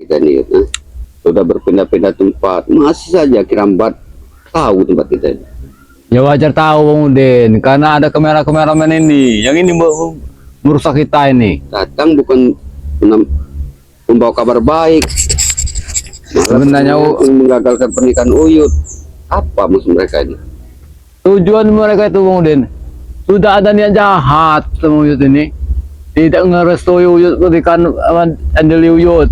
kita ini Yud. Sudah berpindah-pindah tempat, masih saja Kirambat tahu tempat kita ini. Ya wajar tahu Bang Udin, karena ada kameramen ini, yang ini merusak kita ini. Datang bukan membawa kabar baik, Sebenarnya menggagalkan pernikahan Uyut. Apa maksud mereka ini? tujuan mereka itu Bang Udin, sudah ada niat jahat sama Uyut ini. Tidak ngerestui Uyut pernikahan Anjali Uyut.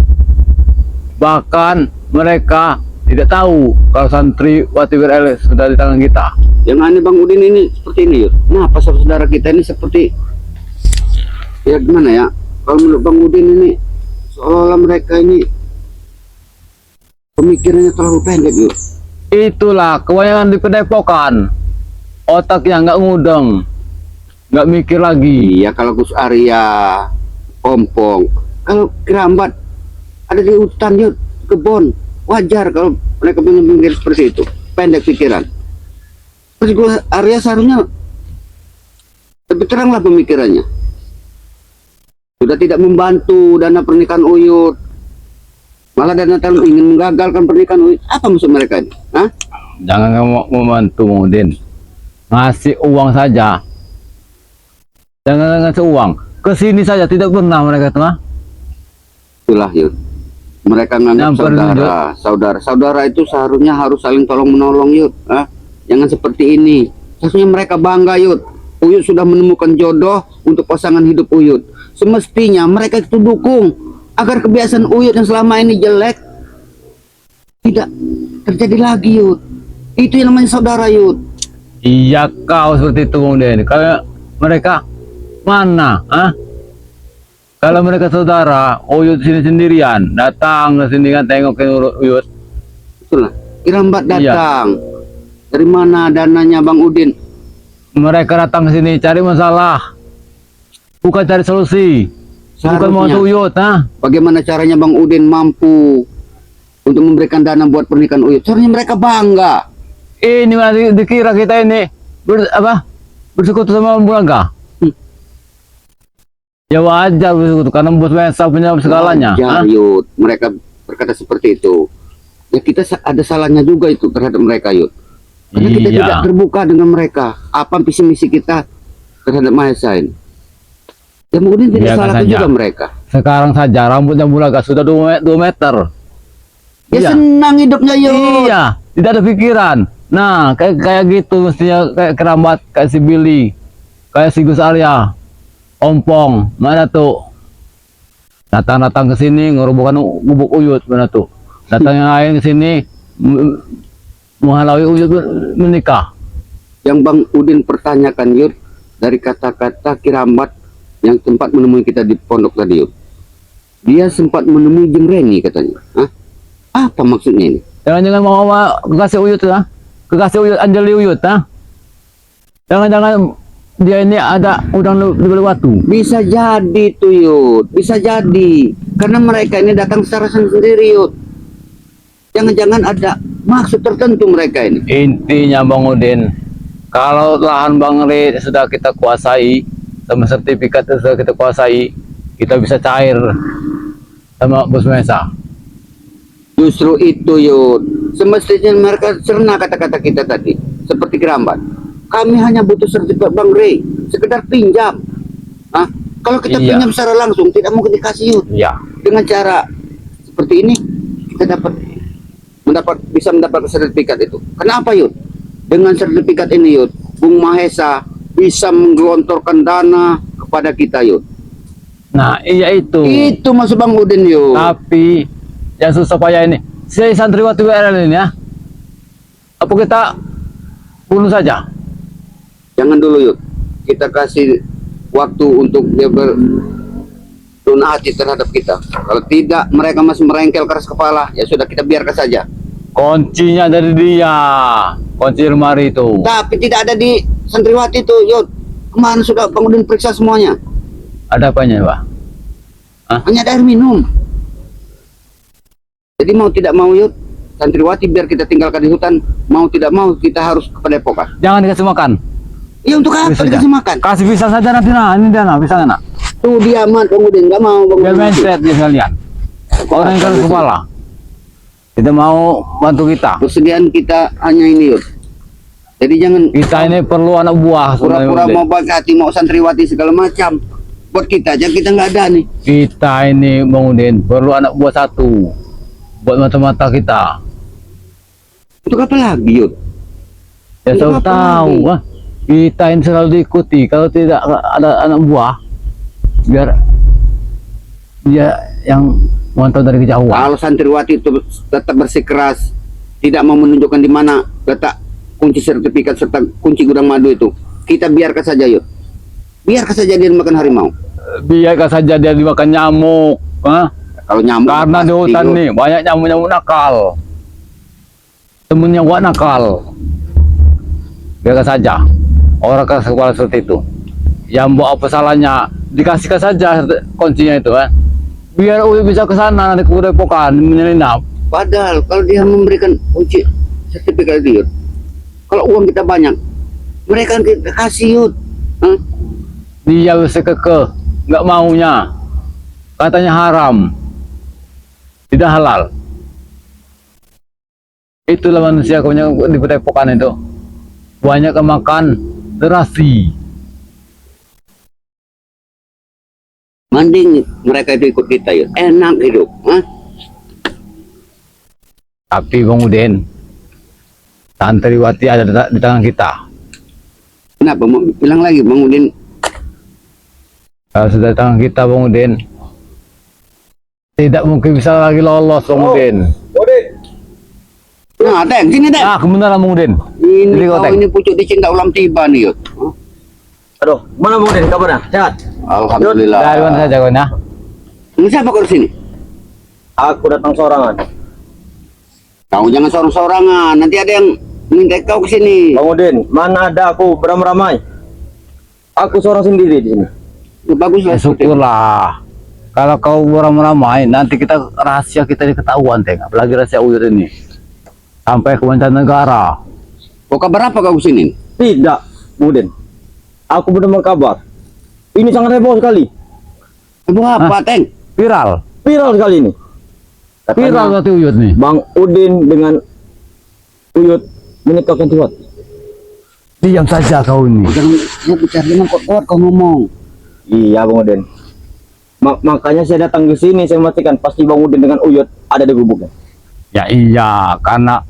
Bahkan mereka tidak tahu kalau santri Wati WRL sudah di tangan kita. Yang aneh Bang Udin ini seperti ini Yud. Kenapa saudara kita ini seperti, ya gimana ya, kalau menurut Bang Udin ini seolah-olah mereka ini pemikirannya terlalu pendek Yud. Itulah kebanyakan di Padepokan, otaknya nggak ngudeng, nggak mikir lagi. Iya, kalau Gus Arya, Ompong, kalau Kirambat ada di hutan Yud, kebun, wajar kalau mereka memikir seperti itu, pendek pikiran. Terus Gus Arya seharusnya lebih teranglah pemikirannya. Sudah tidak membantu dana pernikahan Uyut, malah dana terlalu ingin menggagalkan pernikahan Uyut. Apa maksud mereka ini? Hah? Jangan kamu membantu Bang Udin, ngasih uang saja. Jangan ngasih uang, kesini saja tidak pernah mereka tengah. Itulah Yud. Mereka menganggap saudara itu seharusnya harus saling tolong menolong Yud. Hah? Jangan seperti ini. Seharusnya mereka bangga Yud. Uyut sudah menemukan jodoh untuk pasangan hidup Uyut. Semestinya mereka itu dukung agar kebiasaan Uyut yang selama ini jelek tidak terjadi lagi Yud. Itu yang namanya saudara Yud. Iya kau seperti itu Bang Udin. Kalau mereka mana? Kalau mereka saudara, Uyut sini sendirian, datang ke sini kan tengok ke Uyut. Itulah. Kirambat datang. Dari mana dananya Bang Udin? Mereka datang ke sini cari masalah, bukan cari solusi. Bukan mau Uyut, Bagaimana caranya Bang Udin mampu untuk memberikan dana buat pernikahan Uyut? Seharusnya mereka bangga. Ini masih dikira kita ini bersekutu sama Bulaga. Ya wajar bersekutu karena bos Mesa punya segalanya. Wajar Yud. Mereka berkata seperti itu. Ya kita ada salahnya juga itu terhadap mereka Yud. Karena kita tidak terbuka dengan mereka. Apa visi misi kita terhadap Mahesa ini? Ya mungkin tidak salah juga mereka. Sekarang saja rambutnya Bulaga sudah 2 meter. Ya senang hidupnya Yud. Iya, tidak ada pikiran. Nah, kayak gitu mestinya, kayak Kirambat, kayak si Billy, kayak si Gus Arya, Ompong, mana tuh? Datang ke sini ngerobohkan gubuk Uyut, mana tuh? Datang yang lain ke sini menghalangi Uyut menikah. Yang Bang Udin pertanyakan Yud, dari kata-kata Kirambat yang sempat menemui kita di pondok tadi Yud. Dia sempat menemui Jeng Reni katanya. Hah? Apa maksudnya ini? Jangan-jangan mau kekasih Uyut kekasih Uyut, Anjali Uyut, Jangan-jangan dia ini ada udang di balik batu. Bisa jadi tuh Yud, bisa jadi. Karena mereka ini datang secara sendiri Yud. Jangan-jangan ada maksud tertentu mereka ini. Intinya Bang Udin, kalau lahan Bang Re sudah kita kuasai, sama sertifikat sudah kita kuasai, kita bisa cair sama bos Mesa. Justru itu Yud. Semestinya mereka cerna kata-kata kita tadi. Seperti Kirambat. Kami hanya butuh sertifikat Bang Re, sekedar pinjam. Kalau kita pinjam secara langsung tidak mungkin dikasih Yud. Iya. Dengan cara seperti ini kita bisa mendapatkan sertifikat itu. Kenapa Yud? Dengan sertifikat ini Yud, Bung Mahesa bisa menggelontorkan dana kepada kita Yud. Nah iya itu. Itu maksud Bang Udin Yud. Tapi yang susah payah ini, si santriwati WRL ini apa kita bunuh saja? Jangan dulu Yud. Kita kasih waktu untuk dia berlunak hati terhadap kita. Kalau tidak mereka masih merengkel keras kepala, ya sudah kita biarkan saja. Kuncinya dari dia, kunci lemari itu. Tapi tidak ada di santriwati itu Yud. Kemana sudah Bang Udin periksa semuanya? Ada apanya Pak? Hanya ada air minum. Jadi mau tidak mau Yud, santriwati biar kita tinggalkan di hutan, mau tidak mau kita harus ke Padepokan. Jangan dikasih makan. Ya untuk apa dikasih makan? Kasih pisang saja nanti ini pisangnya nak. Tuh dia aman Bang Udin, nggak mau Bang Biar Udin. mencret dia sekalian. orang yang keras kepala. Tidak mau bantu kita. Persediaan kita hanya ini, Yud. Jadi jangan Kita ini perlu anak buah sebenarnya, pura-pura Udin. mau baik hati, mau santriwati segala macam. Buat kita aja kita nggak ada nih. Kita ini Bang Udin perlu anak buah satu buat mata-mata kita. Untuk apa lagi, Yud? Ya Untuk saya apa tahu, lagi? ah. Kita ini selalu diikuti. Kalau tidak ada anak buah, biar dia yang mantau dari kejauhan. Kalau santriwati itu tetap bersikeras, tidak mau menunjukkan di mana letak kunci sertifikat serta kunci gudang madu itu, kita biarkan saja, Yud. Biarkan saja dia makan harimau. Biarkan saja dia dimakan nyamuk, ah. Kalau nyamuk Karena di pasti, hutan Yud. nih banyak nyamuk-nyamuk nakal. Temennya buat nakal. Biarkan saja. Orang keras kepala seperti itu. Yang buat apa salahnya? Dikasihkan saja kuncinya itu, kan. Biar Uyut bisa ke sana nanti ke Depokan menyelinap. Padahal kalau dia memberikan kunci sertifikat itu, Yud, kalau uang kita banyak, mereka kita kasih, Yud. Hah? Dia bisa kekeh, nggak maunya. Katanya haram. Tidak halal. Itulah manusia banyak di Depokan itu. Banyak kemakan terasi. Mending mereka itu ikut kita, Yud. Enak hidup. Hah? Tapi Bang Udin, santriwati ada di tangan kita. Kenapa mau bilang lagi, Bang Udin? Kalau sudah di tangan kita, Bang Udin, tidak mungkin bisa lagi lolos, Bang Udin. Nah, Teng, sini, Teng. Ah, kebenaran Bang Udin. Ini Jadi kau, kau Teng. ini pucuk di cinta ulam tiba nih, Yud. Hah? Aduh, mana Bang Udin kabarnya? Sehat? Alhamdulillah. Dari mana saja kau nah? Ini siapa kau di sini? Aku datang sorangan. Kau jangan sorang-sorangan, nanti ada yang minta kau ke sini. Bang Udin, mana ada aku beramai-ramai? Aku seorang sendiri di sini. Ya, baguslah. Ya, syukurlah. Kalau kau beramai-ramai, nanti kita rahasia kita diketahuan, Teng. Apalagi rahasia Uyut ini. Sampai ke mancanegara. Kau kabar apa kau ke sini? Tidak, Bang Udin. Aku mendengar kabar. Ini sangat heboh sekali. Ibu apa, Teng? Viral. Viral sekali ini. Viral berarti Uyut nih. Bang Udin dengan Uyut menikah santriwati. Diam saja kau ini. Jangan lu bicara dengan kuat-kuat kau ngomong. Iya, Bang Udin. Makanya saya datang ke sini, saya memastikan pasti Bang Udin dengan Uyut ada di gubuknya. Ya iya, karena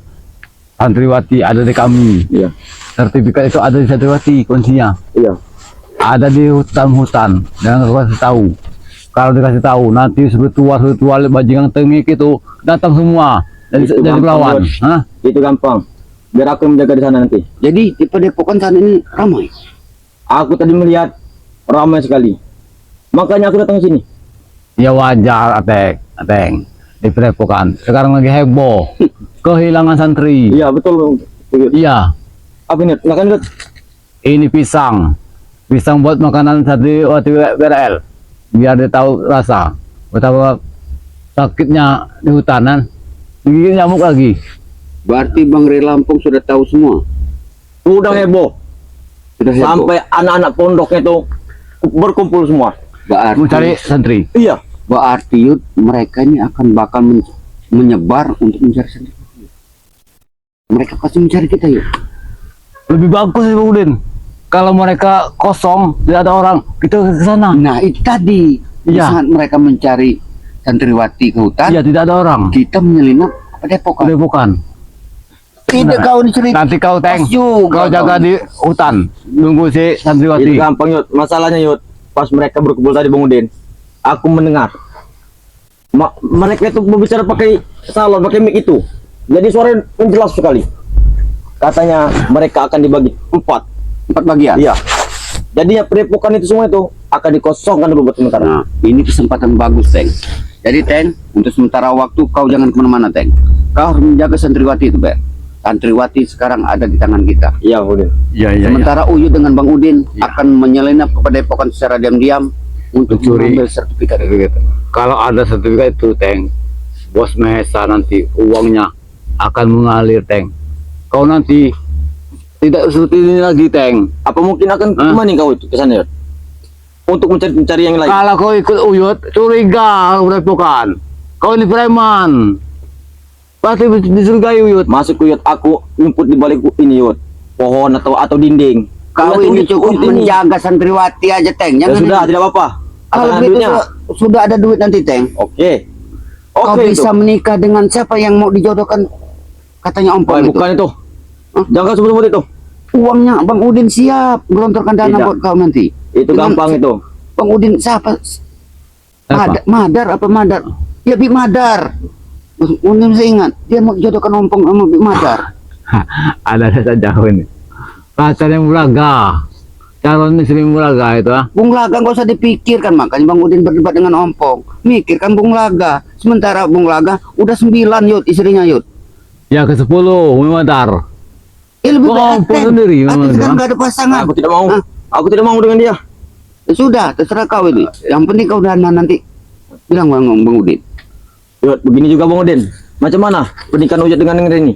santriwati ada di kami. Iya. Sertifikat itu ada di santriwati, kuncinya. Iya. Ada di hutan-hutan. Jangan kau kasih tahu. Kalau dikasih tahu, nanti spiritual bajingan tengik itu datang semua dari Itu gampang, melawan. Bos. Hah? Itu gampang. Biar aku yang menjaga di sana nanti. Jadi di Padepokan sana ini ramai. Aku tadi melihat ramai sekali. Makanya aku datang ke sini. Ya wajar, Ateng. Di Padepokan. Sekarang lagi heboh. Kehilangan santri. Iya, betul. Uyut. Iya. Apa ini? Makan Uyut. Ini pisang. Pisang buat makanan santriwati BRL. Biar dia tahu rasa. Betapa sakitnya di hutanan. Digigit nyamuk lagi. Berarti Bang Ray Lampung sudah tahu semua. Udah heboh. Sudah heboh. Sampai anak-anak pondoknya itu berkumpul semua. Berarti, Mencari santri. Iya. berarti Yud, mereka ini akan bakal menyebar untuk mencari sendiri. Mereka pasti mencari kita, Yud. Lebih bagus ya Bang Udin. Kalau mereka kosong, tidak ada orang, kita ke sana. Nah, itu tadi. Di Iya. saat mereka mencari santriwati ke hutan, Iya, tidak ada orang. kita menyelinap ke Padepokan. Bukan. Tidak kau ini cerita. Nanti kau Pas Teng, juga kau jaga kau. di hutan, nunggu si Itu santriwati. gampang Yud. Masalahnya Yud, pas mereka berkumpul tadi Bang Udin, aku mendengar mereka itu berbicara pakai salon, pakai mic itu. Jadi suaranya jelas sekali. Katanya mereka akan dibagi 4. 4 bagian. Iya. Jadinya Padepokan itu semua itu akan dikosongkan dulu buat sementara. Nah, ini kesempatan bagus, Teng. Jadi, Teng, untuk sementara waktu kau jangan kemana-mana, Teng. Kau harus menjaga santriwati itu, Ber. Santriwati sekarang ada di tangan kita. Iya, Bang Udin. Iya, Sementara Uyut dengan Bang Udin Iya. akan menyelinap ke Padepokan secara diam-diam untuk Mencuri. mengambil sertifikat itu. Gitu. Kalau ada sertifikat itu Teng, bos Mahesa nanti uangnya akan mengalir Teng. Kau nanti tidak seperti ini lagi Teng. Apa mungkin akan kemana kau itu ke sana Yud? Untuk mencari yang lain. Kalau kau ikut Uyut, curiga udah bukan. Kau ini preman. Pasti disurgai Uyut. Masuk Yud, aku nyumput di balik ini Yud. Pohon atau dinding. Kau Yud, ini Yud, cukup Yud, ini. menjaga santriwati aja, Teng. Ya Jangan sudah, ini. tidak apa-apa. Kalau Akan begitu duitnya. sudah ada duit nanti, Teng. Oke. Kau Oke itu. bisa menikah dengan siapa yang mau dijodohkan? Katanya Ompong itu. Bukan itu. Hah? Jangan sebut-sebut itu. Uangnya Bang Udin siap gelontorkan dana Tidak. buat kau nanti. Itu Dengan gampang itu. Bang Udin siapa? Madar apa Madar? Ya Bi Madar. Udin saya ingat dia mau jodohkan Ompong sama Bi Madar. Ada saja ini. Pacar yang Bulaga. Calon istri Bulaga itu ah. Bung Laga nggak usah dipikirkan, makanya Bang Udin berdebat dengan Ompong. Mikirkan Bung Laga. Sementara Bung Laga udah 9 Yud istrinya Yud. Ya ke 10 Madar. Ya lebih Bung baik Ompong Teng. sendiri memang Tapi itu, sekarang ah. nggak ada pasangan. Aku tidak mau. Hah? Aku tidak mau dengan dia. Ya sudah, terserah kau ini. Yang penting kau dana nanti. Bilang Bang Udin. Yud, begini juga Bang Udin. Macam mana pernikahan Uyut dengan yang ini?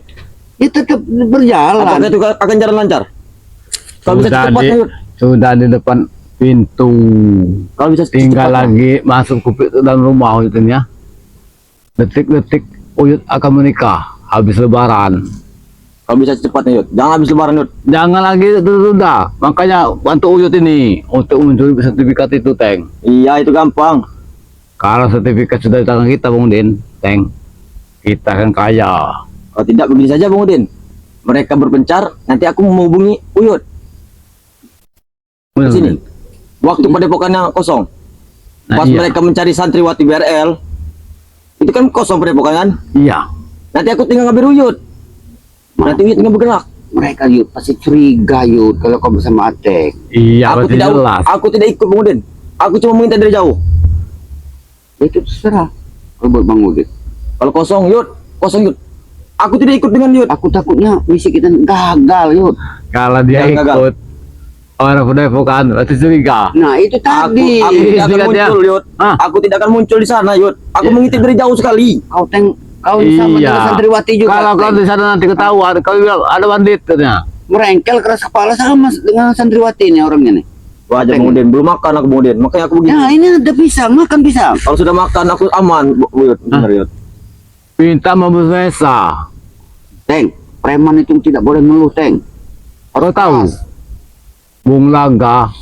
Ya tetap Apakah berjalan. itu akan jalan lancar? Kalau bisa Sudah cepatnya di, Yud. sudah di depan pintu. Kalau bisa Tinggal secepatnya. lagi masuk ke dalam rumah Uyut ini ya. Detik-detik Uyut akan menikah habis lebaran. Kalau bisa secepatnya Yud. Jangan habis lebaran Yud. Jangan lagi tertunda. Makanya bantu Uyut ini untuk mencuri sertifikat itu, Teng. Iya, itu gampang. Kalau sertifikat sudah di tangan kita, Bung Udin, Teng, kita kan kaya. Kalau tidak begini saja Bang Udin. Mereka berpencar, nanti aku menghubungi Uyut Benar, di sini. Udin? Waktu padepokannya kosong. Nah, Pas iya. mereka mencari santriwati BRL, itu kan kosong padepokan kan? Iya. Nanti aku tinggal ngambil Uyut. Nanti Uyut tinggal bergerak. Mereka Yud pasti curiga Yud kalau kau bersama Atek. Iya, aku pasti tidak jelas. aku tidak ikut Bang Udin. Aku cuma minta dari jauh. Itu terserah. Kalau buat Bang Udin. Kalau kosong Yud. Aku tidak ikut dengan Yud. Aku takutnya misi kita gagal Yud. Kalau dia Jangan gagal. ikut orang padepokan, pasti curiga. Nah itu tadi. Aku tidak akan Dia- muncul Yud. Ah. Aku tidak akan muncul di sana Yud. Aku mengintip dari jauh sekali. Kau sama dengan santriwati juga. Kalau kau Teng. di sana nanti ketahuan, kau bilang ada bandit katanya. Merengkel keras kepala sama dengan santriwati ini orangnya nih. Wajar Teng. Bang Udin, belum makan aku Bang Udin. Makanya aku begini. Nah ini ada pisang, makan pisang. Kalau sudah makan aku aman, Yud. Benar Yud. Minta membesa. Teng, preman itu tidak boleh mengeluh Teng. Kau tahu? Bung Laga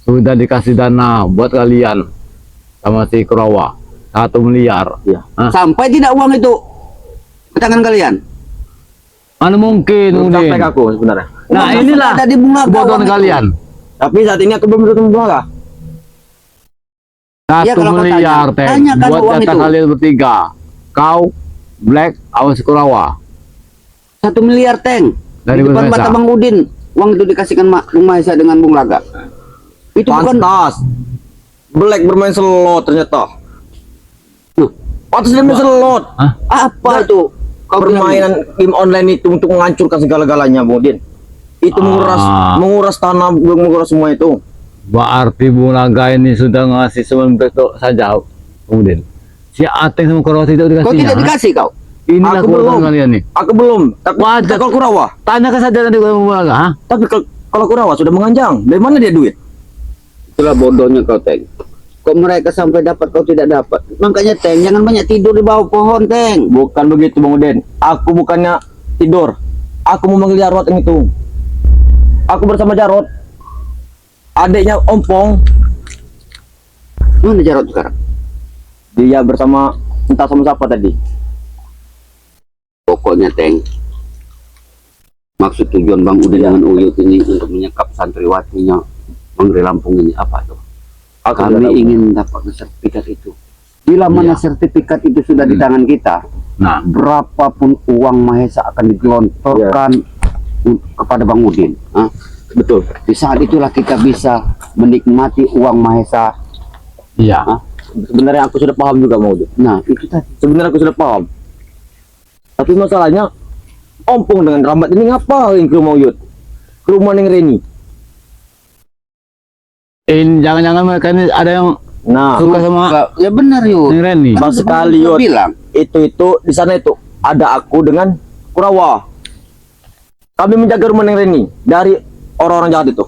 sudah dikasih dana buat kalian sama si Kurawa 1 miliar. Iya. Hah? Sampai tidak uang itu ke tangan kalian. Mana mungkin, Belum Udin? sampai ke aku sebenarnya. Nah Uang inilah ada di bunga kebodohan uang itu. kalian. Tapi saat ini aku belum bertemu Bang. 1 Ya, kalau kau miliar, tanya, Teng, tanyakan buat uang jatah itu. kalian bertiga. Kau, Black, awas Kurawa. 1 miliar Teng. Dari Di depan Bung Maesa. mata Bang Udin. Uang itu dikasihkan Bung Maesa dengan Bung Laga. Itu bukan. Pantas. Black bermain slot ternyata. Pantas dia main slot. Hah? Apa itu? Kau bilang, Permainan game online itu untuk menghancurkan segala-galanya, Bang Udin. Itu menguras tanah, menguras semua itu. Berarti Bung Laga ini sudah ngasih semen betok saja, Udin. Si Ateng sama Kurawa tidak dikasih. Kau tidak dikasih kau. Inilah Aku kebodohan belum. kalian nih. Aku belum. Tapi Wajar. kalau Kurawa, Tanyakan saja nanti ke Bung Laga, ha? tapi kalau Kurawa sudah menganjang, dari mana dia duit? Itulah bodohnya kau Teng. Kok mereka sampai dapat kau tidak dapat. Makanya Teng jangan banyak tidur di bawah pohon Teng. Bukan begitu, Bang Udin. Aku bukannya tidur. Aku mau manggil Jarot yang itu. Aku bersama Jarot. Adiknya Ompong, Mana Jarot sekarang? dia bersama entah sama siapa tadi. Pokoknya Teng. Maksud tujuan Bang Udin dengan Uyut ini untuk menyekap santriwatinya Mangri Lampung ini apa tuh? Aku Kami tidak tahu. ingin dapat sertifikat itu. Bila mana Iya. sertifikat itu sudah di tangan kita, Nah, berapapun uang Mahesa akan digelontorkan kepada Bang Udin. Hah? Betul. Di saat itulah kita bisa menikmati uang Mahesa. iya. Hah? Sebenarnya aku sudah paham juga, Bang Udin. Nah, itu tadi. Sebenarnya aku sudah paham. Tapi masalahnya Ompong dengan Rambat ini ngapain ke rumah Uyut? Ke rumah Neng Reni. Jangan-jangan mereka ini ada yang Nah, suka sama Ya benar Yud. Neng Reni. pas Kan sekali gua Yud. bilang. itu di sana itu ada aku dengan Kurawa. Kami menjaga rumah Neng Reni dari orang-orang jahat itu.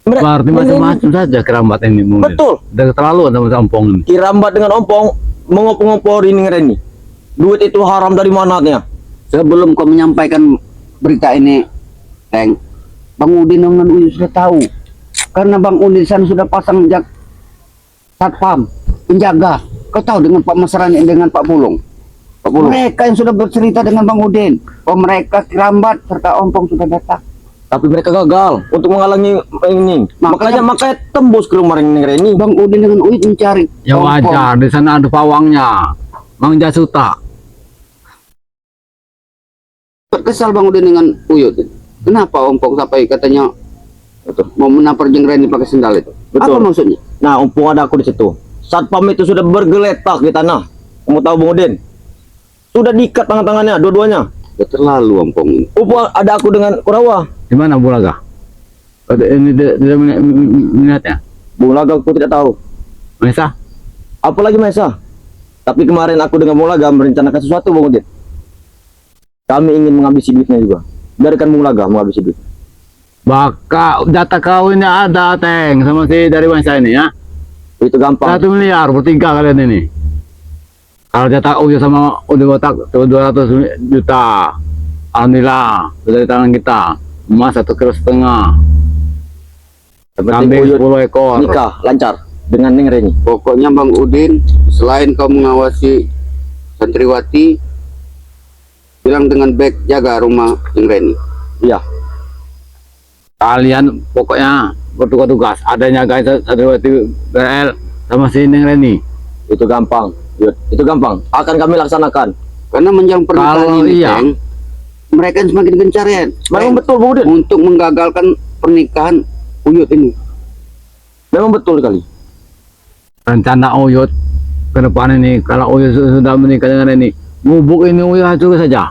Berarti Neng Reni- macam-macam saja kerambat ini, Bung Udin. Betul. Udah terlalu sama Sampong ini. Kirambat dengan Ompong mengompor-ngompori nih Reni. Duit itu haram dari mananya? Sebelum kau menyampaikan berita ini, Teng, Bang Udin dengan Uyut sudah tahu. Karena Bang Udin sana sudah pasang satpam, penjaga. Kau tahu dengan Pak Masrani dengan Pak Pulung. Pak Pulung. Mereka yang sudah bercerita dengan Bang Udin. Bahwa mereka Kerambat serta Ompong sudah datang. Tapi mereka gagal untuk menghalangi ini. Makanya tembus ke rumah ini Reni. Bang Udin dengan Uyut mencari. Ya Ompong. wajar, di sana ada pawangnya. Mang Jasuta. Kesal Bang Udin dengan Uyut. Kenapa Ompong sampai katanya mau menampar Jeng Reni pakai sendal itu? Betul. Apa maksudnya? Nah, Ompong ada aku di situ. Satpam itu sudah bergeletak di tanah. Kamu tahu Bang Udin? Sudah diikat tangan-tangannya, dua-duanya. Ya, terlalu Ompong ini. Ompong ada aku dengan Kurawa. Di mana Bulaga? Ini tidak melihatnya. Bung Laga aku tidak tahu. Mesa? Apalagi Mesa. Tapi kemarin aku dengan Bung Laga merencanakan sesuatu Bang Udin. Kami ingin menghabisi duitnya juga. Biarkan Bung Laga menghabisi duit. Baka data kawinnya ada Teng sama si dari Mesa ini ya. Itu gampang. 1 miliar bertiga kalian ini. Kalau jatah Uyo sama udah botak 200 juta. Alhamdulillah sudah di tangan kita. Emas 1,5 kilo. Kambing 10 ekor. Nikah lancar dengan Neng Reni. Pokoknya Bang Udin, selain kau mengawasi santriwati, bilang dengan baik jaga rumah Jeng Reni. Iya. Kalian pokoknya bertugas-tugas. Adanya guys Santriwati BRL sama si Neng Reni. Itu gampang. Itu gampang. Akan kami laksanakan. Karena menjelang pernikahan Kalau ini, iya. Teng, mereka yang semakin gencar ya. Memang Teng, betul Bang Udin. untuk menggagalkan pernikahan Uyut ini. Memang betul sekali. Rencana Uyut ke depan ini, kalau Uyut sudah menikah dengan Reni, ngubuk ini Uyut hancur saja.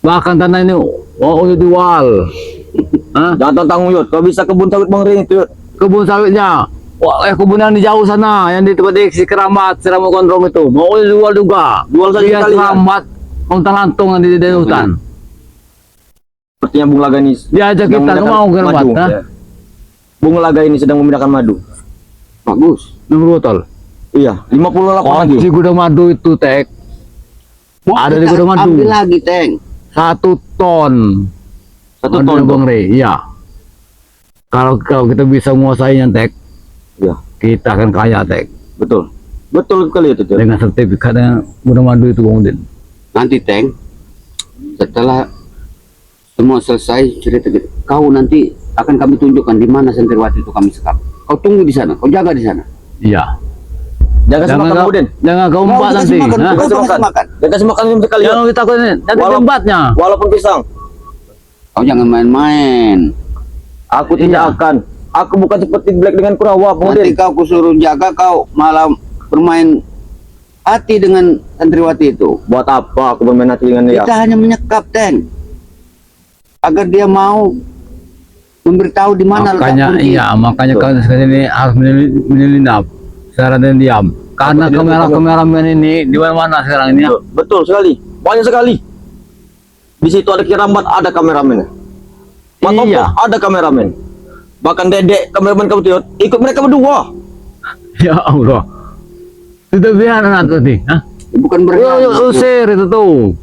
Bahkan tanah ini Uyut jual. Hah? Jangan tantang Uyut. Kau bisa kebun sawit Bang Reni itu. Kebun sawitnya, wah kebunan di jauh sana, yang di tempat si Keramat, Siramu Gondrong itu, mau jual juga. Jual saja Dia sekali, Keramat, lantung di hutan. Sepertinya Bung Laga ini Diajak sedang kita, memindahkan mau Keramat, madu. ha? Ya. Bung Laga ini sedang memindahkan madu. Bagus. Nomor botol. Iya, 58 Oh, lagi. si gudang madu itu, Tek. Ada di Kita gudang madu. ambil lagi, Teng. 1 ton. 1 Ada ton. Bang Rey, iya. Kalau kita bisa menguasainya, Tek, Iya, kita akan kaya, Tek. betul. Betul sekali itu. Dengan sertifikat dengan gudang madu itu, Bang Udin. Nanti, Teng, setelah semua selesai cerita gitu, kau nanti akan kami tunjukkan di mana santriwati itu kami sekap. Kau tunggu di sana, kau jaga di sana. Iya. Jangan kasih makan kau, Bang Udin. jangan kau Kau empat kasih nanti. makan, Hah? kau Kasih kasih makan. makan. Jangan kasih makan sekali. Jangan kita ini, nanti Walau- tempatnya. Walaupun pisang, Kau jangan main-main. aku Iya. tidak akan. Aku bukan seperti Black dengan Kurawa, Bang Nanti Udin. kau kusuruh jaga, kau malah bermain hati dengan santriwati itu. Buat apa aku bermain hati dengan dia? Kita hanya menyekap, Teng, agar dia mau memberitahu di mana Makanya kunci. iya, makanya kau sini harus menyelinap secara dan diam. Karena Aku tidak kameramen ini di mana-mana sekarang ini. Ya. Betul sekali. Banyak sekali. Di situ ada Keramat, ada kameramen. Mas Iya. Ompong, ada kameramen. Bahkan Dedek, kameramen kamu Tiot, ikut mereka berdua. Ya Allah. Tidak biar nanti. Hah? Bukan berenang. Usir itu tuh.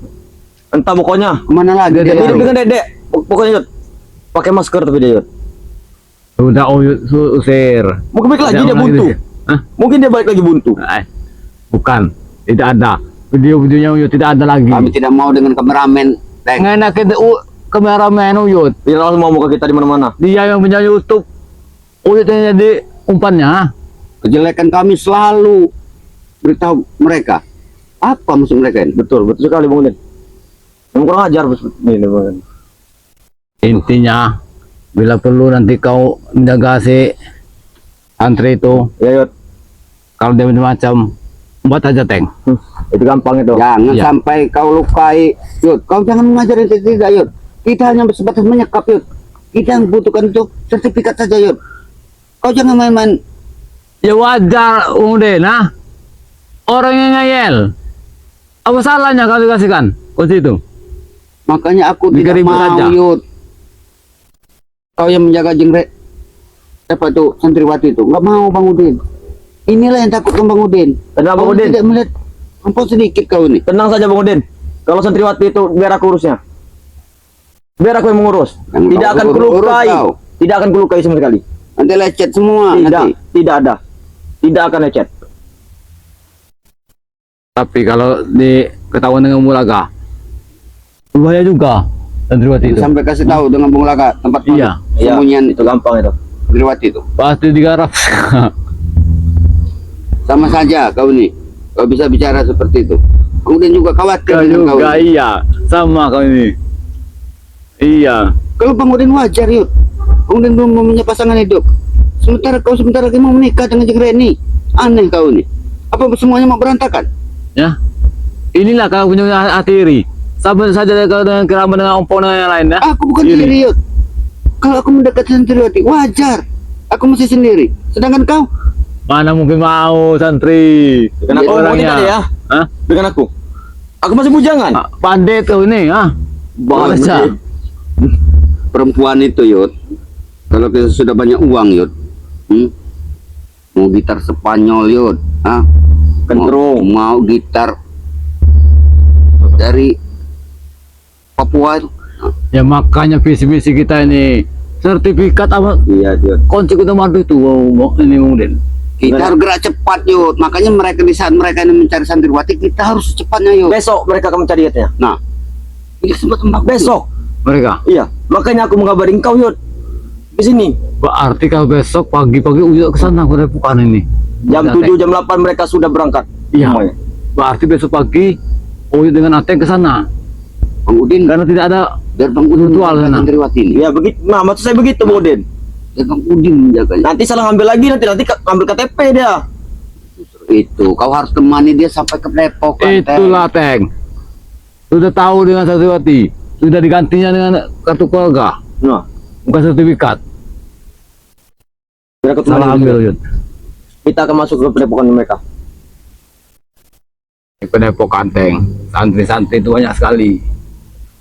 Entah pokoknya. Kemana lagi dia? Mirip lari? dengan Dedek. Pokoknya Yot. Pakai masker tapi dia Yot. Sudah usir. Mungkin balik lagi Jangan dia lagi buntu. di- Hah? Mungkin dia balik lagi buntu. Bukan. Tidak ada. Video-videonya Uyut tidak ada lagi. Kami tidak mau dengan kameramen, Teng. Ngenakin kameramen Uyut. Viral semua muka kita di mana-mana. Dia yang punya YouTube. Uyut yang jadi umpannya. Kejelekan kami selalu beritahu mereka. Apa maksud mereka ini? Betul, betul sekali Bang Udin. Yang kurang ajar ini Bang Udin. Intinya, bila perlu nanti kau menjaga si antri itu. Ya Yot. Kalau dia macam buat aja Teng. Itu gampang itu. Jangan Iya. sampai kau lukai, Yud. Kau jangan mengajar itu tidak, Yud. Kita hanya sebatas menyekap, Yud. Kita yang butuhkan itu sertifikat saja, Yud. Kau jangan main-main. Ya wajar Udin, nah. Orang yang ngeyel. Apa salahnya kalau dikasihkan kunci itu? Makanya aku 3.000 tidak mau, saja. Yud. Kau yang menjaga jengret apa itu santriwati itu. Nggak mau, Bang Udin. Inilah yang takut Bang Udin. Kenapa, Kau Bang Udin? tidak melihat rumput sedikit kau ini. Tenang saja Bang Udin. Kalau santriwati itu biar aku urusnya. Biar aku yang mengurus. Jangan Tidak kau akan urus kulukai. kau. Tidak akan kulukai sama sekali. Nanti lecet semua. Tidak, Nanti. tidak ada. Tidak akan lecet. Tapi kalau diketahuan dengan Mulaga, bahaya juga santriwati itu. Sampai kasih tahu dengan Bung Laka tempat Iya. sembunyian Itu gampang itu. santriwati itu. Pasti digarap. Sama saja kau ini. Kau bisa bicara seperti itu. Kemudian juga khawatir Kau dengan kau. juga iya, sama kau ini. Iya. Kalau Bang Udin wajar yuk. Bang Udin belum punya pasangan hidup. Sementara kau sebentar lagi mau menikah dengan Jeng Reni. Aneh kau ini. Apa semuanya mau berantakan? Ya, inilah kau punya hati iri. Sama saja kau dengan kerabat dengan ompong dengan yang lain ya. Aku bukan Iri. iri yuk. Kalau aku mendekati santriwati wajar. Aku masih sendiri. Sedangkan kau Mana mungkin mau santri. Dengan aku Bang Udin tadi ya. Hah? Dengan aku. Aku masih bujangan. Pandai kau ini, ah. Bang Baca. Udin. perempuan itu yuk. Kalau kita sudah banyak uang yuk. Mau gitar Spanyol yuk. Ah. Kentrung. Mau gitar dari Papua itu. Ya makanya visi-visi kita ini sertifikat apa Iya, Jod. kunci kita madu itu ini mungkin. Kita harus gerak cepat yuk. Makanya mereka di saat mereka ini mencari santriwati, kita harus secepatnya yuk. Besok mereka akan mencari hatnya. Nah, ini sempat tembak Besok. Mereka. Iya, makanya aku mengabari engkau, Yud. Di sini. Berarti kalau besok pagi-pagi ujuk ke sana ke Depokan ini. Jam Dengan 7, jam 8 mereka sudah berangkat. Iya. Semuanya. Berarti besok pagi ujuk dengan Ateng ke sana. Bang Udin, Karena tidak ada biar Bang Udin Virtual menjaga sana. santriwati ini. Iya, begitu. Nah, maksud saya begitu, Bang Udin. Biar Bang Udin menjaganya. Nanti salah ngambil lagi, nanti ambil KTP dia. Itu kau harus temani dia sampai ke Depok kan, Teng. Itulah Teng. Sudah tahu dengan santriwati. Sudah digantinya dengan kartu keluarga, Nah, bukan sertifikat. mereka tuh Salah ambil Yud. Kita akan masuk ke pendepokan mereka. Di Padepokan Teng. Santri-santri itu banyak sekali.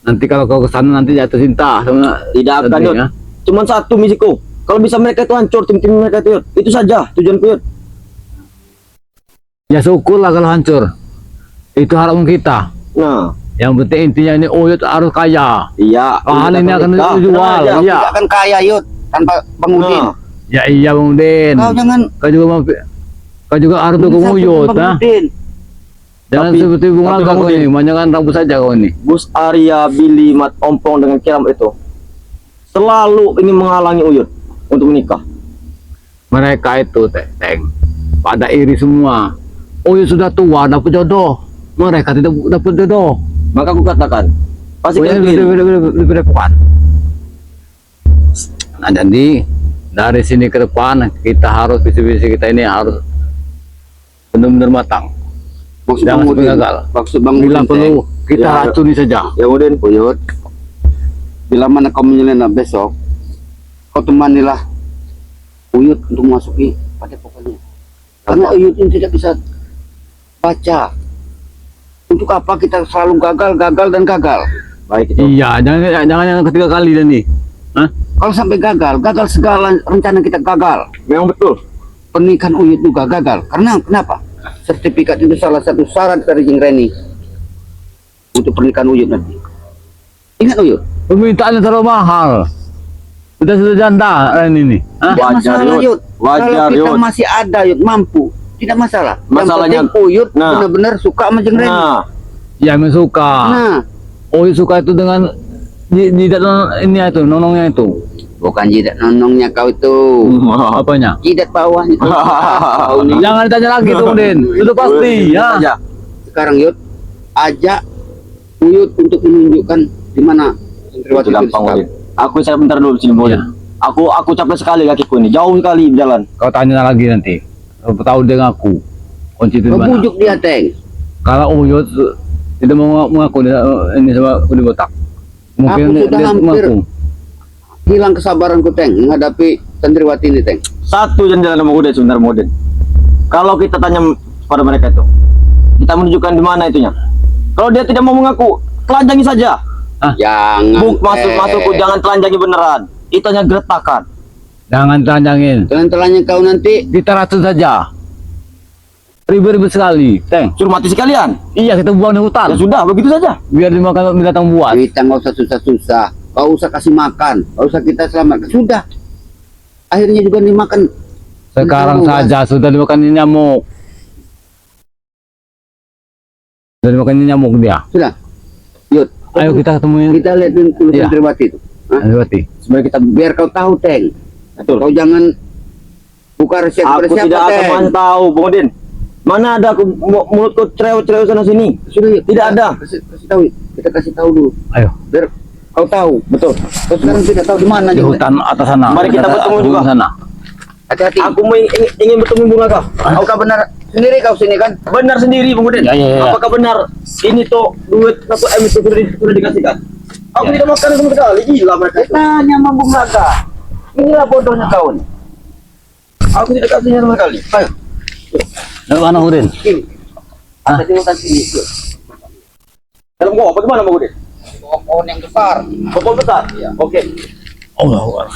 Nanti kalau kau ke sana nanti jatuh cinta sama Tidak akan, santri, Yud. ya. Cuman satu misiku. Kalau bisa mereka itu hancur, tim-tim mereka itu, Yud. Itu saja tujuanku, Yud. Ya syukurlah kalau hancur. Itu harapan kita. Nah, Yang penting intinya ini Uyut harus kaya. iya. Lahan ini akan Tenang dijual. aja. Kau Iya. tidak akan kaya yuk tanpa Bang Udin. Nah, Ya iya Bang Udin. Kau jangan Kau juga harus dukung menyesatkan Uyut, Bang nah. Udin. Jangan Tapi- seperti Bung tapi Laga Bang kau Udin. ini, manjangan rambut saja kau ini. Gus Arya, Billy, Mat Ompong dengan Kiram itu selalu ingin menghalangi Uyut untuk menikah. Mereka itu Teng, pada iri semua. Uyut sudah tua, dapat jodoh. Mereka tidak dapat jodoh. Maka aku katakan, pasti Uyut kalian lebih depan. Nah jadi dari sini ke depan kita harus visi-visi kita ini harus benar-benar matang. Maksud Jangan Bang sampai Udin. gagal. Maksud Bang Bila Udin, perlu Teng. kita Ya. racuni saja. ya Udin. Uyut, bila mana kau menyelenap besok, kau temanilah Uyut untuk masuki Padepokannya. Karena Uyut ini tidak bisa baca. Untuk apa kita selalu gagal dan gagal? Baik itu. Iya, jangan yang ketiga kali dan nih. Hah? Kalau sampai gagal segala rencana kita gagal. Memang betul. Pernikahan Uyut juga gagal. Karena kenapa? Sertifikat itu salah satu syarat dari Jeng Reni untuk pernikahan Uyut nanti. Ingat Uyut? Permintaannya terlalu mahal. Sudah janda ini. Hah? Tidak Wajar, masalah Yud. Yud. Wajar, Kalau kita Yud. masih ada Yud, mampu. Tidak masalah. Masalahnya- Yang penting Uyut Nah. benar-benar suka sama Jeng Reni. Nah, Ya memang suka. Nah, Uyut suka itu dengan jidat ini itu, nonongnya itu. bukan jidat nonongnya kau itu. Apanya? Jidat bawahnya itu. Kau nih. Jangan ditanya lagi tuh, Din. Sudah pasti, ya. Saja. Sekarang Yud, ajak Uyut untuk menunjukkan di mana santriwati Itu itu gampang, disekap. Udin. Aku saya bentar dulu di sini, Udin. Iya. Aku capek sekali kakiku ini. Jauh sekali jalan. Kau tanya lagi nanti. Kau tahu dengan aku. Kunci itu di Kau mana? bujuk dia, Teng. Kalau Uyut tidak mau mengaku ini sama Udi Botak. Mungkin Aku sudah dia hampir mengaku. hilang kesabaranku, Teng, menghadapi santriwati ini, Teng. Satu jalan sama Udin sebentar, Udin. Kalau kita tanya pada mereka itu, kita menunjukkan di mana itunya. Kalau dia tidak mau mengaku, telanjangi saja. Jangan. Buk masukku, jangan telanjangi beneran. Itu hanya geretakan. Jangan telanjangin. Telan-telannya kau nanti Kita racun saja. Ribet-ribet sekali, Teng. Suruh mati sekalian. Iya, kita buang di hutan. Ya sudah, begitu saja. Biar dimakan binatang buas. Kita nggak usah susah-susah, nggak usah kasih makan, nggak usah kita selamatkan. Sudah, akhirnya juga dimakan. Sekarang binatang buas. saja sudah dimakan nyamuk. Sudah dimakan nyamuk dia. Sudah, yuk. Ayo kita ketemuin. Kita lihat dulu Iya. Santriwati itu. Hah? Berarti. Sebenarnya kita Biar kau tahu, Teng. betul. Kau jangan buka resep Aku tidak akan tahu, Bung Udin. Mana ada aku mulutku cerewet-cerewet sana sini. Sudah, yuk. Tidak ada. Kasih tahu, kita kasih tahu dulu. Ayo. Biar kau tahu. Betul. Kau sekarang tidak tahu di mana Di juga. hutan atas sana. Mari kita bertemu juga. Sana. Hati-hati. Aku ingin bertemu Bunga kau. Apakah benar sendiri kau sini kan? Benar sendiri, Bung Udin. Ya, ya, ya. Apakah benar ini tuh duit 1 M itu sudah dikasihkan? Aku Ya. tidak makan sama sekali. Gila mereka. itu. Tanya sama Bung Raka. Inilah bodohnya kau nih. Aku tidak kasihnya sama sekali. Ayo, Dari mana Udin? sini. Ada di hutan sini. Yuk. Dalam gua bagaimana, Bung Udin? Pohon yang besar. Pokok besar. Iya. Oke. Allah.